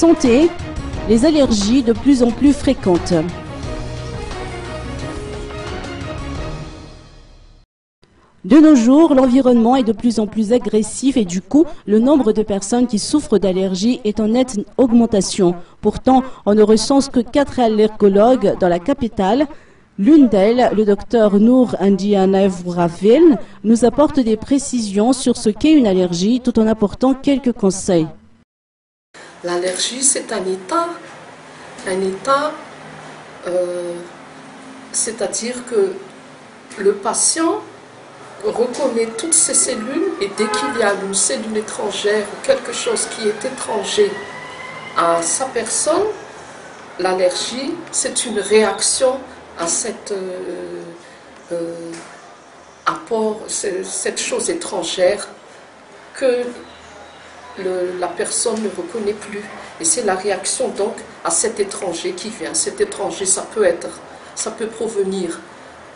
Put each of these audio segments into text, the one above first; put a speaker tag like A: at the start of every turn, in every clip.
A: santé, les allergies de plus en plus fréquentes. De nos jours, l'environnement est de plus en plus agressif et du coup, le nombre de personnes qui souffrent d'allergies est en nette augmentation. Pourtant, on ne recense que 4 allergologues dans la capitale. L'une d'elles, le docteur Nour Ndianaevravil, nous apporte des précisions sur ce qu'est une allergie tout en apportant quelques conseils.
B: L'allergie, c'est un état, c'est-à-dire que le patient reconnaît toutes ses cellules et dès qu'il y a une cellule étrangère ou quelque chose qui est étranger à sa personne, l'allergie, c'est une réaction à cet apport, cette chose étrangère que la personne ne reconnaît plus. Et c'est la réaction donc à cet étranger qui vient. Cet étranger, ça peut provenir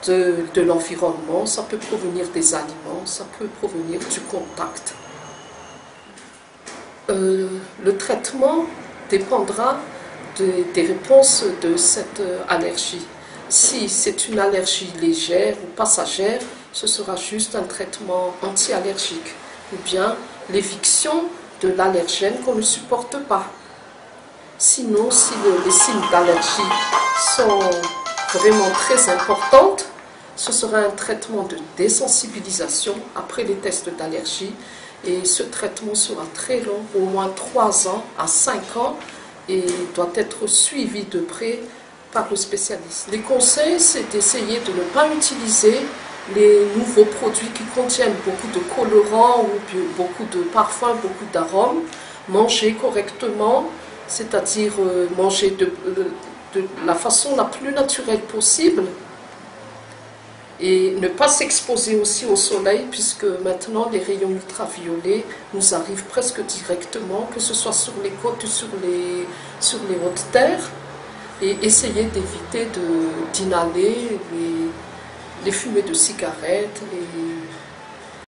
B: de l'environnement, ça peut provenir des aliments, ça peut provenir du contact. Le traitement dépendra des réponses de cette allergie. Si c'est une allergie légère ou passagère, ce sera juste un traitement anti-allergique ou bien l'éviction de l'allergène qu'on ne supporte pas. Sinon, si les signes d'allergie sont vraiment très importantes, ce sera un traitement de désensibilisation après les tests d'allergie et ce traitement sera très long, au moins 3 ans à 5 ans et doit être suivi de près par le spécialiste. Les conseils, c'est d'essayer de ne pas utiliser les nouveaux produits qui contiennent beaucoup de colorants ou beaucoup de parfums, beaucoup d'arômes. Manger correctement, c'est-à-dire manger de la façon la plus naturelle possible et ne pas s'exposer aussi au soleil puisque maintenant les rayons ultraviolets nous arrivent presque directement, que ce soit sur les côtes ou sur les hautes terres, et essayer d'éviter d'inhaler les fumées de cigarettes,